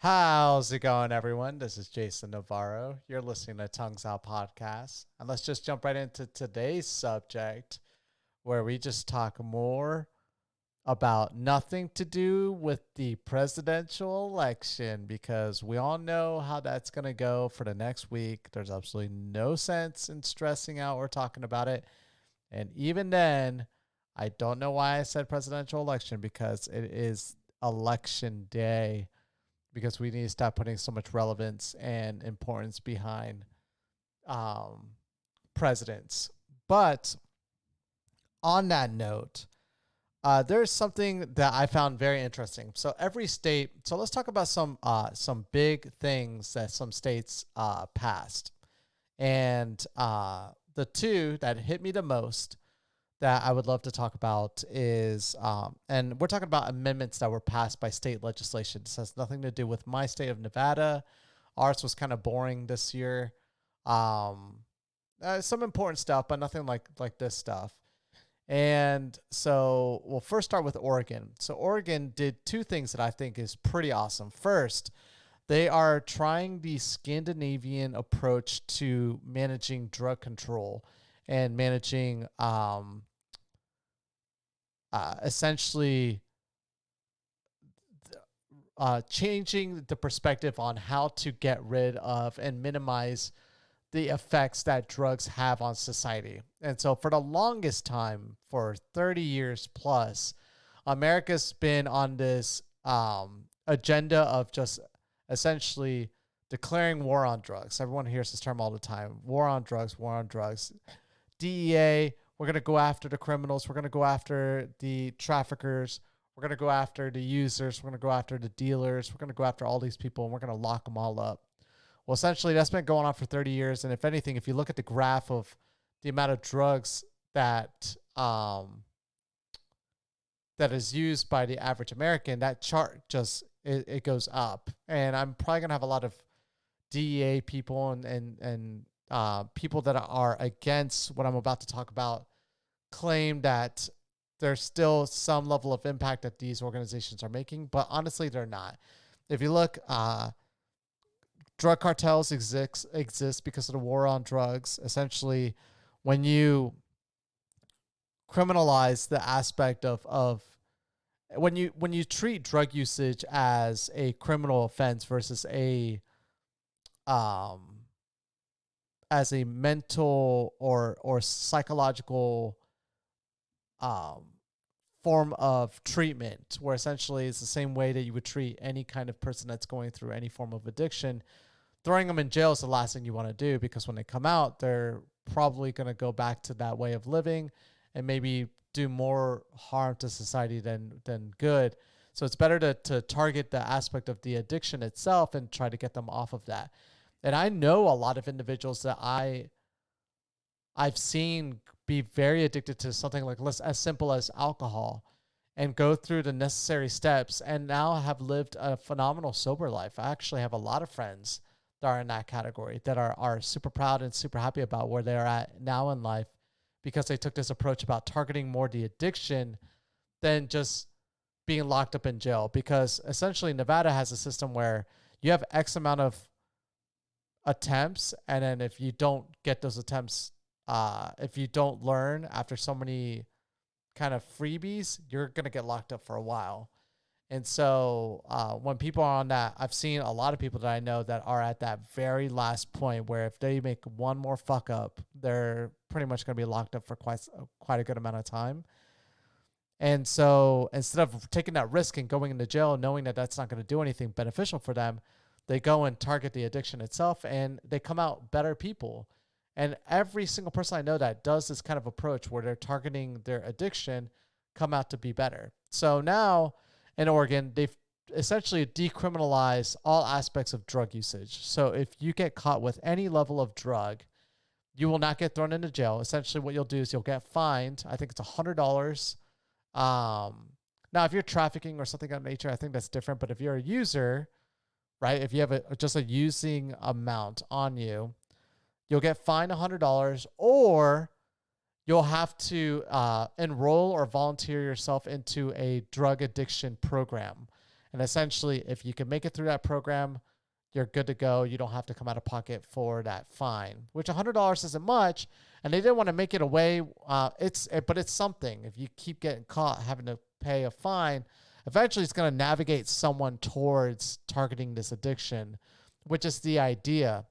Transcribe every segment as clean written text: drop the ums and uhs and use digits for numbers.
How's it going, everyone? This is Jason Navarro. You're listening to Tongues Out Podcast. And let's just jump right into today's subject where we just talk more about nothing to do with the presidential election because we all know how that's going to go for the next week. There's absolutely no sense in stressing out or talking about it. And even then, I don't know why I said presidential election because it is election day because we need to stop putting so much relevance and importance behind um, presidents. But on that note, there's something that I found very interesting. So every state. So let's talk about some big things that some states passed, and the two that hit me the most that I would love to talk about is, and we're talking about amendments that were passed by state legislation. This has nothing to do with my state of Nevada. Ours was kind of boring this year. Um, some important stuff, but nothing like this stuff. And so we'll first start with Oregon. So Oregon did two things that I think is pretty awesome. First, they are trying the Scandinavian approach to managing drug control and managing essentially changing the perspective on how to get rid of and minimize the effects that drugs have on society. And so for the longest time, for 30 years plus, America's been on this agenda of just essentially declaring war on drugs. Everyone hears this term all the time: war on drugs, war on drugs. DEA, we're going to go after the criminals. We're going to go after the traffickers. We're going to go after the users. We're going to go after the dealers. We're going to go after all these people, and we're going to lock them all up. Well, essentially, that's been going on for 30 years. And if anything, if you look at the graph of the amount of drugs that that is used by the average American, that chart just it goes up. And I'm probably gonna have a lot of DEA people and people that are against what I'm about to talk about claim that there's still some level of impact that these organizations are making, but honestly, they're not. If you look, drug cartels exist because of the war on drugs. Essentially, when you criminalize the aspect of when you treat drug usage as a criminal offense versus um as a mental or psychological um form of treatment, where essentially it's the same way that you would treat any kind of person that's going through any form of addiction. Throwing them in jail is the last thing you want to do, because when they come out, they're probably going to go back to that way of living and maybe do more harm to society than good. So it's better to target the aspect of the addiction itself and try to get them off of that. And I know a lot of individuals that I've seen be very addicted to something like as simple as alcohol and go through the necessary steps and now have lived a phenomenal sober life. I actually have a lot of friends that are in that category that are super proud and super happy about where they're at now in life, because they took this approach about targeting more the addiction than just being locked up in jail. Because essentially Nevada has a system where you have X amount of attempts, and then if you don't get those attempts, if you don't learn after so many kind of freebies, you're going to get locked up for a while. And so when people are on that, I've seen a lot of people that I know that are at that very last point where if they make one more fuck up, they're pretty much going to be locked up for quite a good amount of time. And so instead of taking that risk and going into jail, knowing that that's not going to do anything beneficial for them, they go and target the addiction itself, and they come out better people. And every single person I know that does this kind of approach where they're targeting their addiction come out to be better. So now in Oregon, they've essentially decriminalized all aspects of drug usage. So if you get caught with any level of drug, you will not get thrown into jail. Essentially what you'll do is you'll get fined. I think it's $100. Now, if you're trafficking or something of that nature, I think that's different. But if you're a user, right, if you have just a using amount on you, you'll get fined $100, or you'll have to enroll or volunteer yourself into a drug addiction program. And essentially, if you can make it through that program, you're good to go. You don't have to come out of pocket for that fine, which $100 isn't much. And they didn't want to make it away. But it's something. If you keep getting caught having to pay a fine, eventually it's going to navigate someone towards targeting this addiction, which is the idea.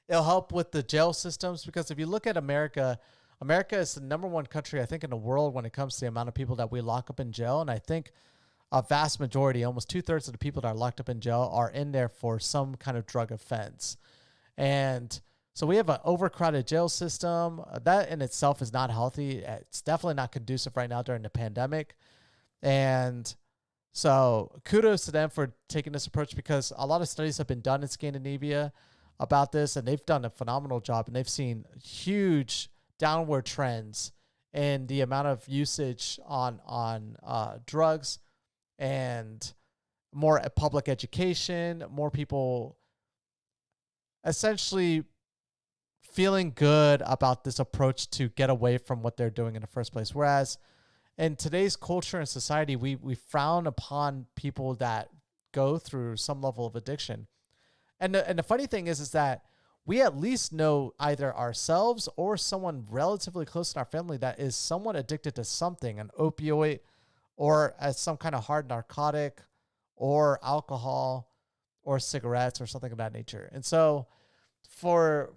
It'll help with the jail systems, because if you look at America, America is the number one country, I think, in the world when it comes to the amount of people that we lock up in jail. And I think a vast majority, almost 2/3 of the people that are locked up in jail are in there for some kind of drug offense. And so we have an overcrowded jail system. That in itself is not healthy. It's definitely not conducive right now during the pandemic. And so kudos to them for taking this approach, because a lot of studies have been done in Scandinavia about this, and they've done a phenomenal job, and they've seen huge downward trends in the amount of usage on drugs, and more public education, more people essentially feeling good about this approach to get away from what they're doing in the first place. Whereas in today's culture and society, we frown upon people that go through some level of addiction. And the funny thing is that we at least know either ourselves or someone relatively close in our family that is somewhat addicted to something, an opioid, or as some kind of hard narcotic, or alcohol, or cigarettes, or something of that nature. And so for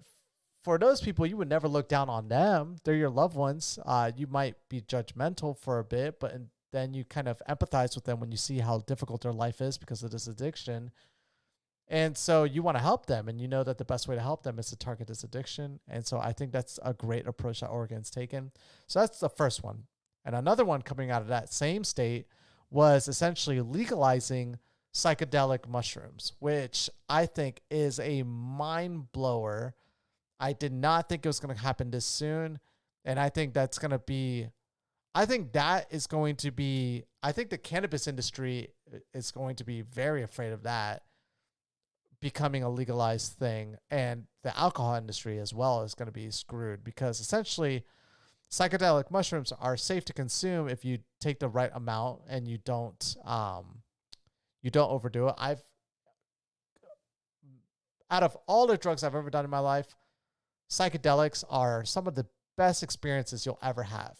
those people, you would never look down on them. They're your loved ones. You might be judgmental for a bit, but then you kind of empathize with them when you see how difficult their life is because of this addiction. And so you want to help them, and you know that the best way to help them is to target this addiction. And so I think that's a great approach that Oregon's taken. So that's the first one. And another one coming out of that same state was essentially legalizing psychedelic mushrooms, which I think is a mind blower. I did not think it was going to happen this soon. And I think that's going to be, I think that is going to be, I think the cannabis industry is going to be very afraid of that becoming a legalized thing. And the alcohol industry as well is going to be screwed, because essentially psychedelic mushrooms are safe to consume if you take the right amount and you don't overdo it. Out of all the drugs I've ever done in my life, psychedelics are some of the best experiences you'll ever have.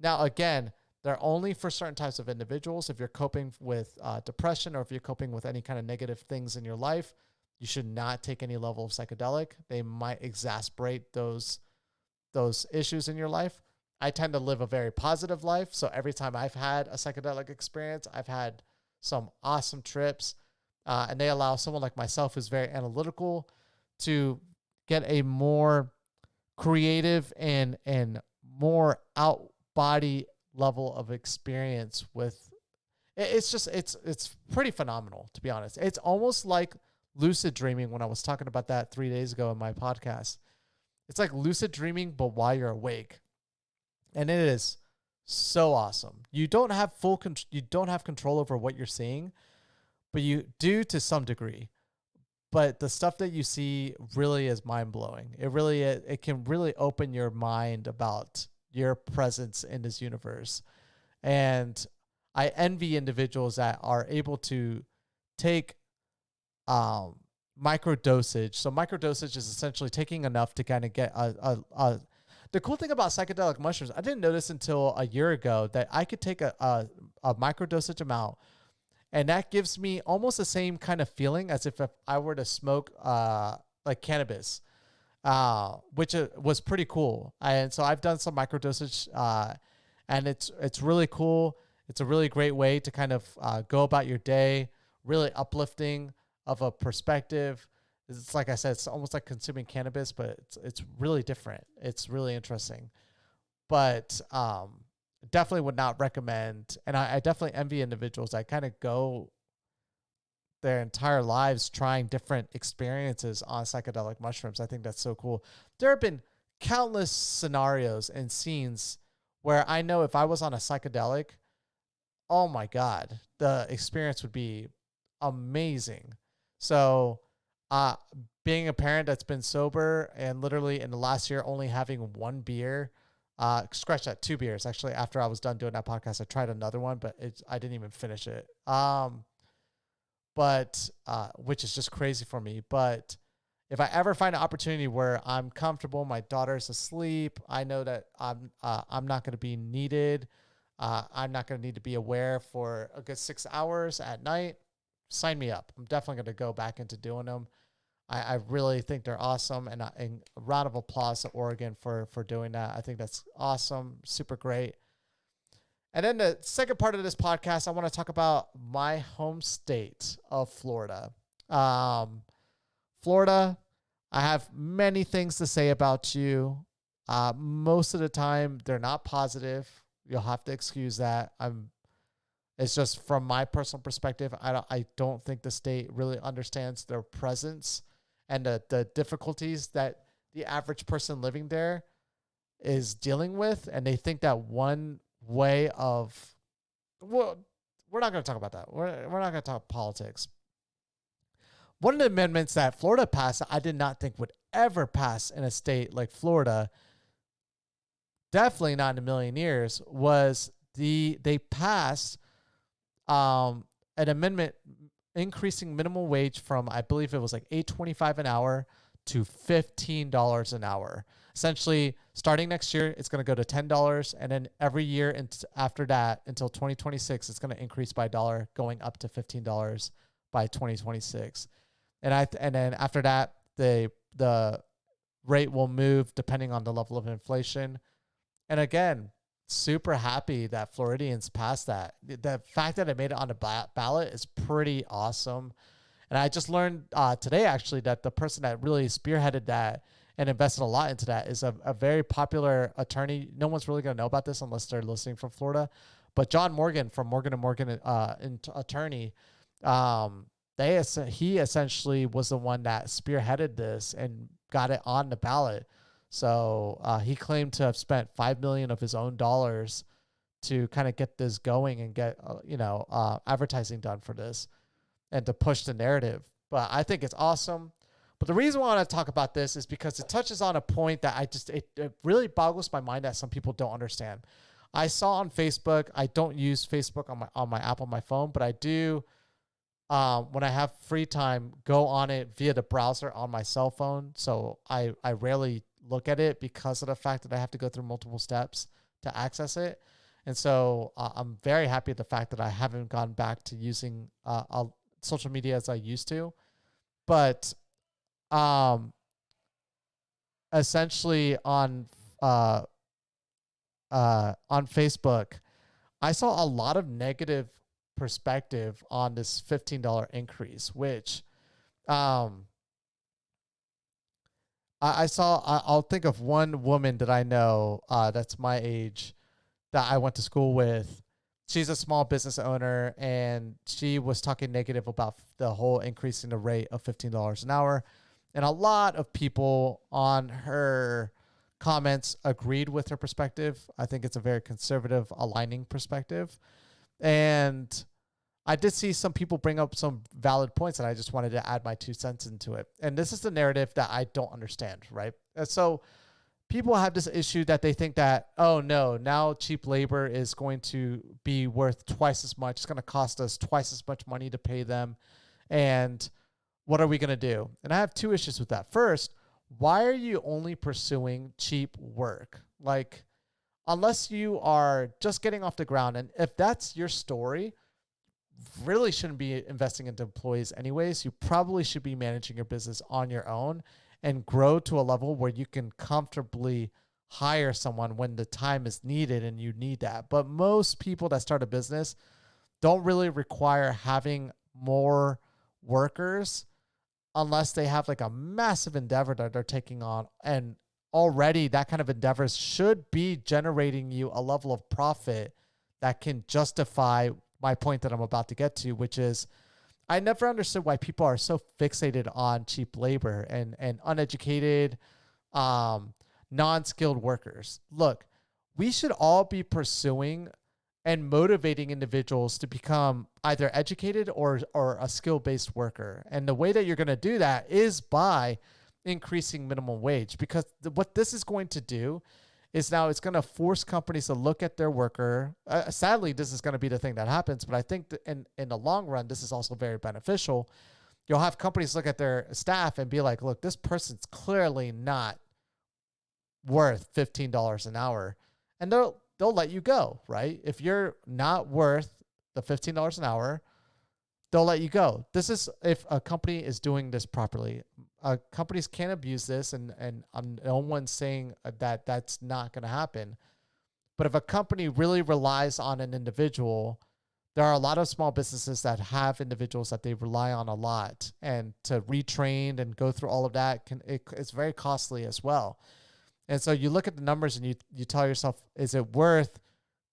Now, again, they're only for certain types of individuals. If you're coping with depression, or if you're coping with any kind of negative things in your life, you should not take any level of psychedelic. They might exacerbate those issues in your life. I tend to live a very positive life. So every time I've had a psychedelic experience, I've had some awesome trips. And they allow someone like myself, who's very analytical, to get a more creative and more out body level of experience with. It's pretty phenomenal, to be honest. It's almost like lucid dreaming, when I was talking about that 3 days ago in my podcast. It's like lucid dreaming, but while you're awake. And it is so awesome. You don't have control over what you're seeing, but you do to some degree. But the stuff that you see really is mind blowing. It can really open your mind about your presence in this universe. And I envy individuals that are able to take micro dosage. So micro dosage is essentially taking enough to kind of get the cool thing about psychedelic mushrooms, I didn't notice until a year ago that I could take a micro dosage amount, and that gives me almost the same kind of feeling as if I were to smoke like cannabis, which was pretty cool. And so I've done some micro dosage, and it's really cool. It's a really great way to kind of go about your day, really uplifting of a perspective. It's like I said, it's almost like consuming cannabis, but it's really different. It's really interesting. But definitely would not recommend. And I definitely envy individuals that kind of go their entire lives trying different experiences on psychedelic mushrooms. I think that's so cool. There have been countless scenarios and scenes where I know if I was on a psychedelic, oh my God, the experience would be amazing. So being a parent that's been sober and literally in the last year only having one beer, scratch that, 2 beers. Actually, after I was done doing that podcast, I tried another one, but I didn't even finish it. but which is just crazy for me. But if I ever find an opportunity where I'm comfortable, my daughter's asleep, I know that I'm not going to be needed. I'm not going to need to be aware for a good 6 hours at night. Sign me up. I'm definitely going to go back into doing them. I really think they're awesome, and a round of applause to Oregon for doing that. I think that's awesome, super great. And then the second part of this podcast, I want to talk about my home state of Florida. Florida, I have many things to say about you. Most of the time, they're not positive. You'll have to excuse that. It's just from my personal perspective. I don't think the state really understands their presence and the difficulties that the average person living there is dealing with. And they think that one way of, well, we're not going to talk about that. We're not going to talk politics. One of the amendments that Florida passed that I did not think would ever pass in a state like Florida, definitely not in a million years, was they passed an amendment increasing minimum wage from, I believe it was like $8.25 an hour to $15 an hour. Essentially, starting next year, it's going to go to $10, and then every year after that until 2026, it's going to increase by $1, going up to $15 by 2026. And then after that, the rate will move depending on the level of inflation. And again, super happy that Floridians passed that. The fact that it made it on the ballot is pretty awesome. And I just learned today, actually, that the person that really spearheaded that and invested a lot into that is a very popular attorney. No one's really going to know about this unless they're listening from Florida. But John Morgan from Morgan & Morgan attorney, he essentially was the one that spearheaded this and got it on the ballot. So he claimed to have spent $5 million of his own dollars to kind of get this going and get advertising done for this and to push the narrative. But I think it's awesome. But the reason why I want to talk about this is because it touches on a point that it really boggles my mind that some people don't understand. I saw on Facebook, I don't use Facebook on my app on my phone, but I do when I have free time, go on it via the browser on my cell phone. So I rarely look at it because of the fact that I have to go through multiple steps to access it. And so I'm very happy at the fact that I haven't gone back to using social media as I used to. But essentially on Facebook, I saw a lot of negative perspective on this $15 increase, which I'll think of one woman that I know that's my age that I went to school with. She's a small business owner, and she was talking negative about the whole increase in the rate of $15 an hour. And a lot of people on her comments agreed with her perspective. I think it's a very conservative, aligning perspective. And I did see some people bring up some valid points, and I just wanted to add my 2 cents into it. And this is the narrative that I don't understand, right? And so people have this issue that they think that, oh no, now cheap labor is going to be worth twice as much. It's going to cost us twice as much money to pay them. And what are we going to do? And I have 2 issues with that. First, why are you only pursuing cheap work? Like, unless you are just getting off the ground, and if that's your story, really shouldn't be investing into employees anyways. You probably should be managing your business on your own and grow to a level where you can comfortably hire someone when the time is needed and you need that. But most people that start a business don't really require having more workers unless they have like a massive endeavor that they're taking on. And already that kind of endeavors should be generating you a level of profit that can justify my point that I'm about to get to, which is I never understood why people are so fixated on cheap labor and uneducated, non-skilled workers. Look, we should all be pursuing and motivating individuals to become either educated or a skill-based worker. And the way that you're going to do that is by increasing minimum wage, because what this is going to do is now it's going to force companies to look at their worker. Sadly, this is going to be the thing that happens, but I think that in the long run, this is also very beneficial. You'll have companies look at their staff and be like, look, this person's clearly not worth $15 an hour. And they'll let you go, right? If you're not worth the $15 an hour, they'll let you go. This is if a company is doing this properly. Companies can't abuse this, and no one's saying that that's not going to happen. But if a company really relies on an individual, there are a lot of small businesses that have individuals that they rely on a lot, and to retrain and go through all of that it's very costly as well. And so you look at the numbers and you tell yourself, is it worth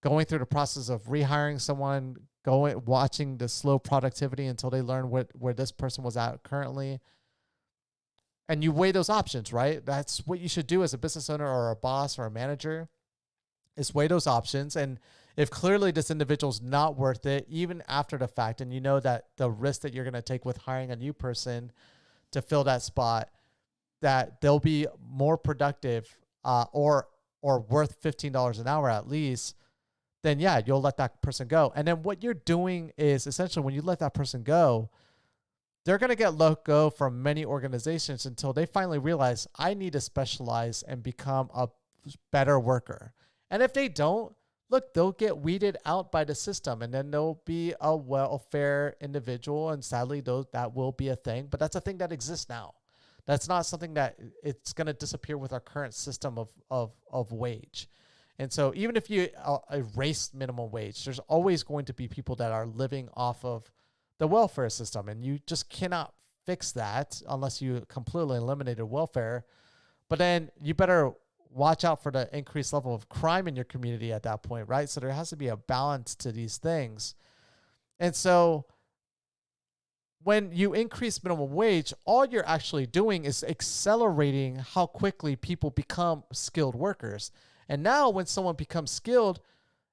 going through the process of rehiring someone, watching the slow productivity until they learn where this person was at currently? And you weigh those options, right? That's what you should do as a business owner or a boss or a manager, is weigh those options. And if clearly this individual's not worth it, even after the fact, and you know that the risk that you're going to take with hiring a new person to fill that spot, that they'll be more productive or worth $15 an hour at least, then yeah, you'll let that person go. And then what you're doing is essentially when you let that person go, they're going to get let go from many organizations until they finally realize, I need to specialize and become a better worker. And if they don't, look, they'll get weeded out by the system, and then they'll be a welfare individual. And sadly, that will be a thing, but that's a thing that exists now. That's not something that it's going to disappear with our current system of wage. And so even if you erase minimum wage, there's always going to be people that are living off of the welfare system. And you just cannot fix that unless you completely eliminated welfare. But then you better watch out for the increased level of crime in your community at that point, right? So there has to be a balance to these things. And so when you increase minimum wage, all you're actually doing is accelerating how quickly people become skilled workers. And now when someone becomes skilled,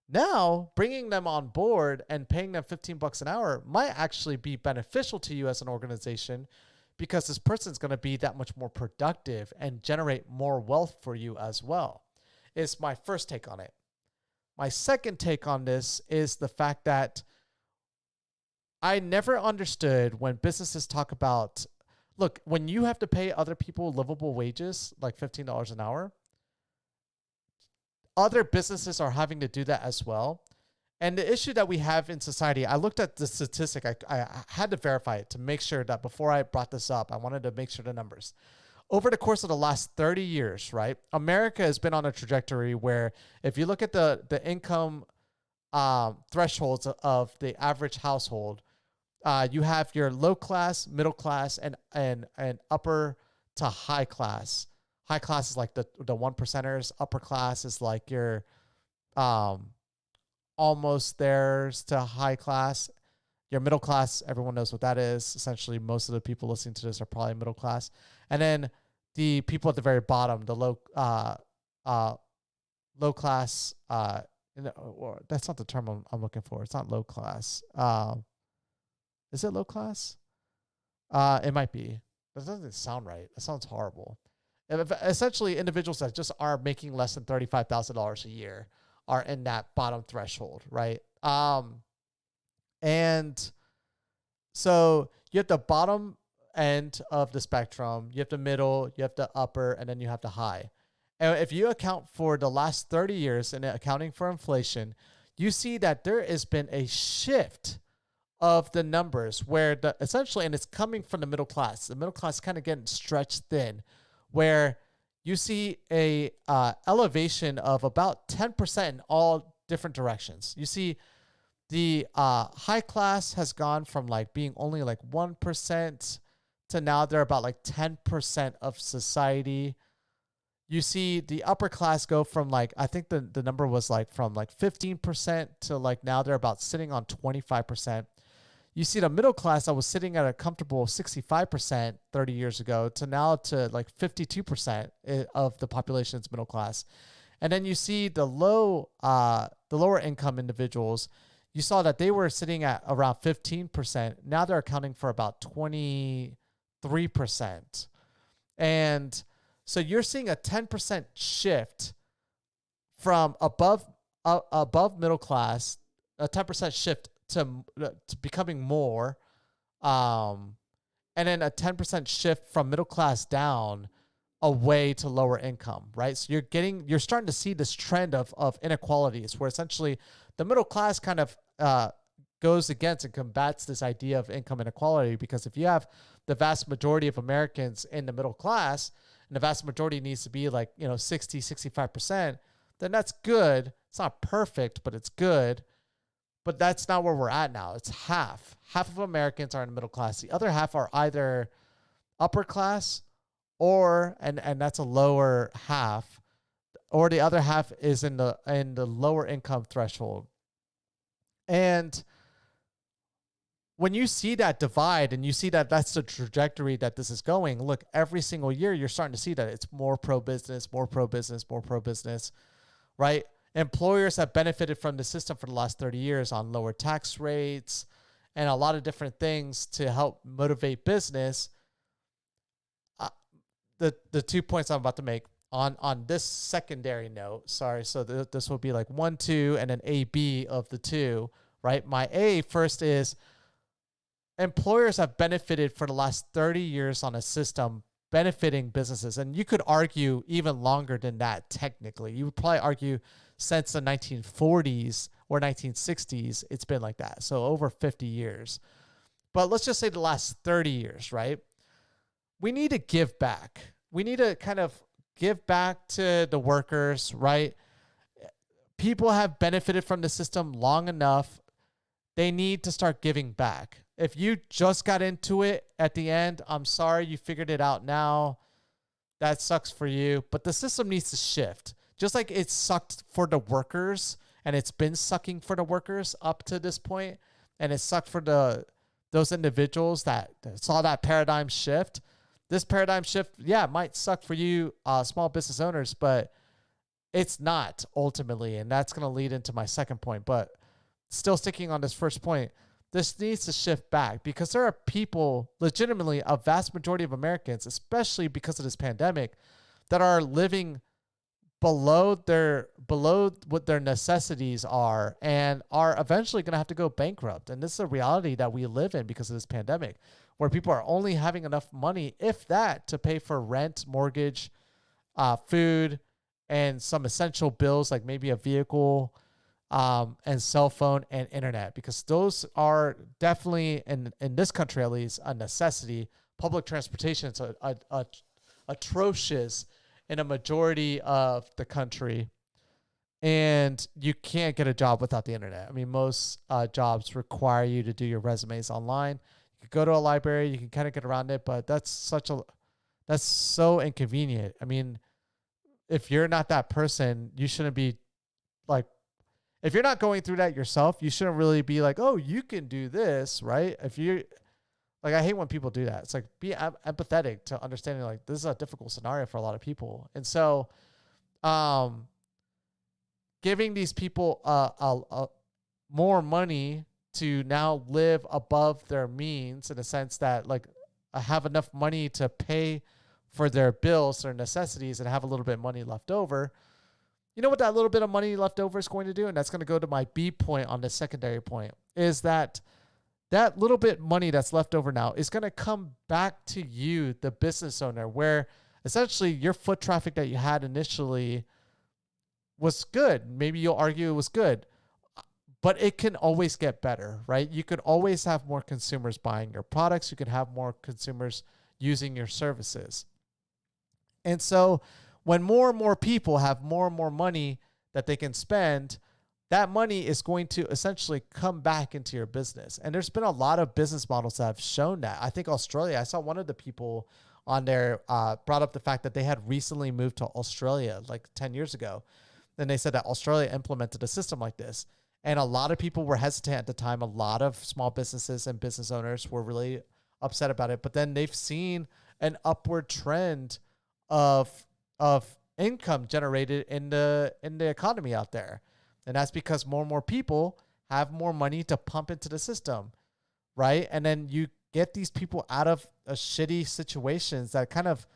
now bringing them on board and paying them $15 an hour might actually be beneficial to you as an organization, because this person's going to be that much more productive and generate more wealth for you as well. It's my first take on it. My second take on this is the fact that I never understood when businesses talk about, look, when you have to pay other people livable wages, like $15 an hour, other businesses are having to do that as well. And the issue that we have in society, I looked at the statistic. I had to verify it to make sure that before I brought this up, I wanted to make sure the numbers. Over the course of the last 30 years, right, America has been on a trajectory where if you look at the income thresholds of the average household, you have your low class, middle class, and upper to high class. High class is like the one percenters. Upper class is like your almost theirs to high class. Your middle class, everyone knows what that is. Essentially, most of the people listening to this are probably middle class. And then the people at the very bottom, the low class. Or that's not the term I'm looking for. It's not low class. Is it low class? It might be. That doesn't sound right. That sounds horrible. Essentially, individuals that just are making less than $35,000 a year are in that bottom threshold, right? And so you have the bottom end of the spectrum, you have the middle, you have the upper, and then you have the high. And if you account for the last 30 years and accounting for inflation, you see that there has been a shift of the numbers where essentially, and it's coming from the middle class. The middle class kind of getting stretched thin, where you see a elevation of about 10% in all different directions. You see the high class has gone from like being only like 1% to now they're about like 10% of society. You see the upper class go from like, I think the number was like from like 15% to like now they're about sitting on 25%. You see the middle class that was sitting at a comfortable 65% 30 years ago to now to like 52% of the population's middle class. And then you see the lower income individuals, you saw that they were sitting at around 15%. Now they're accounting for about 23%. And so you're seeing a 10% shift from above middle class, a 10% shift to becoming more, um, and then a 10% shift from middle class down away to lower income, right? So you're starting to see this trend of inequalities where essentially the middle class kind of goes against and combats this idea of income inequality, because if you have the vast majority of Americans in the middle class, and the vast majority needs to be like, 60, 65%, then that's good. It's not perfect, but it's good. But that's not where we're at now. It's half. Half of Americans are in the middle class. The other half are either upper class or and that's a lower half, or the other half is in the lower income threshold. And when you see that divide and you see that that's the trajectory that this is going, look, every single year you're starting to see that it's more pro-business, more pro-business, more pro-business, right? Employers have benefited from the system for the last 30 years on lower tax rates and a lot of different things to help motivate business. The 2 points I'm about to make on this secondary note, sorry, so this will be like 1, 2, and then A, B of the two, right? My A first is employers have benefited for the last 30 years on a system benefiting businesses. And you could argue even longer than that, technically. You would probably argue since the 1940s or 1960s, it's been like that. So over 50 years. But let's just say the last 30 years, right? We need to give back. We need to kind of give back to the workers, right? People have benefited from the system long enough. They need to start giving back. If you just got into it at the end, I'm sorry, you figured it out now. That sucks for you. But the system needs to shift. Just like it sucked for the workers, and it's been sucking for the workers up to this point, and it sucked for those individuals that saw that paradigm shift. This paradigm shift, yeah, it might suck for you, small business owners, but it's not ultimately. And that's going to lead into my second point. But still sticking on this first point, this needs to shift back, because there are people, legitimately a vast majority of Americans, especially because of this pandemic, that are living below what their necessities are and are eventually going to have to go bankrupt. And this is a reality that we live in because of this pandemic, where people are only having enough money, if that, to pay for rent, mortgage, food, and some essential bills like maybe a vehicle, and cell phone and internet, because those are definitely, in this country at least, a necessity. Public transportation is atrocious in a majority of the country, and you can't get a job without the internet. I mean, most jobs require you to do your resumes online. You could go to a library, you can kind of get around it, but that's so inconvenient. I mean, if you're not that person, you shouldn't be like, if you're not going through that yourself, you shouldn't really be like, oh, you can do this, right? If you like, I hate when people do that. It's like, be empathetic to understanding like this is a difficult scenario for a lot of people. And so, giving these people more money to now live above their means, in a sense that like have enough money to pay for their bills, their necessities, and have a little bit of money left over. You know what that little bit of money left over is going to do? And that's going to go to my B point on the secondary point, is that little bit money that's left over now is going to come back to you, the business owner, where essentially your foot traffic that you had initially was good. Maybe you'll argue it was good, but it can always get better, right? You could always have more consumers buying your products. You could have more consumers using your services. And so when more and more people have more and more money that they can spend, that money is going to essentially come back into your business. And there's been a lot of business models that have shown that. I think Australia, I saw one of the people on there brought up the fact that they had recently moved to Australia like 10 years ago. Then they said that Australia implemented a system like this. And a lot of people were hesitant at the time. A lot of small businesses and business owners were really upset about it. But then they've seen an upward trend of income generated in the economy out there. And that's because more and more people have more money to pump into the system, right? And then you get these people out of shitty situations that kind of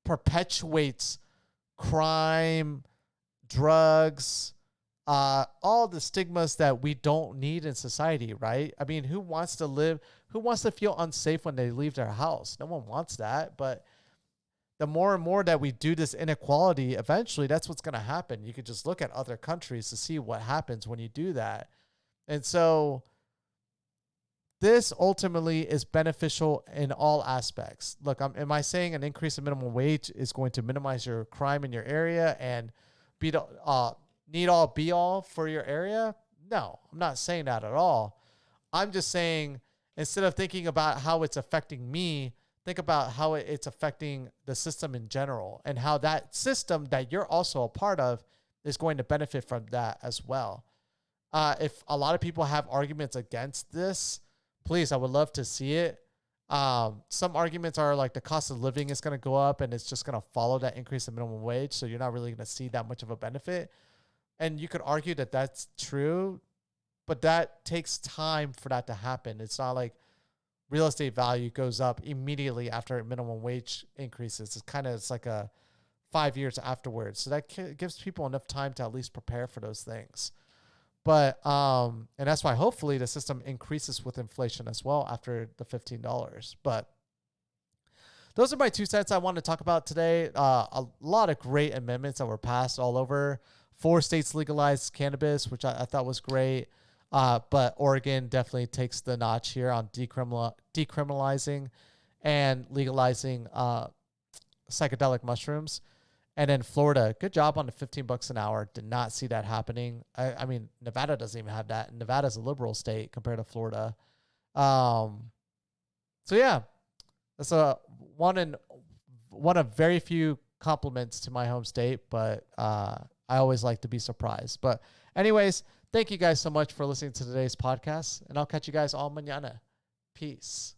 perpetuates crime, drugs, all the stigmas that we don't need in society, right? I mean, who wants to feel unsafe when they leave their house? No one wants that. But the more and more that we do this inequality, eventually that's what's going to happen. You could just look at other countries to see what happens when you do that. And so this ultimately is beneficial in all aspects. Look, am I saying an increase in minimum wage is going to minimize your crime in your area and be the need all be all for your area? No, I'm not saying that at all. I'm just saying, instead of thinking about how it's affecting me, think about how it's affecting the system in general, and how that system that you're also a part of is going to benefit from that as well. If a lot of people have arguments against this, please, I would love to see it. Some arguments are like the cost of living is going to go up and it's just going to follow that increase in minimum wage. So you're not really going to see that much of a benefit. And you could argue that that's true, but that takes time for that to happen. It's not like real estate value goes up immediately after minimum wage increases. It's like a 5 years afterwards. So that gives people enough time to at least prepare for those things. But, and that's why hopefully the system increases with inflation as well after the $15. But those are my 2 cents I wanted to talk about today. A lot of great amendments that were passed all over. 4 states legalized cannabis, which I thought was great. But Oregon definitely takes the notch here on decriminalizing and legalizing psychedelic mushrooms. And then Florida, good job on the $15 an hour. Did not see that happening. I mean, Nevada doesn't even have that. Nevada's a liberal state compared to Florida. So yeah, that's one of very few compliments to my home state, but I always like to be surprised. But anyways, thank you guys so much for listening to today's podcast, and I'll catch you guys all mañana. Peace.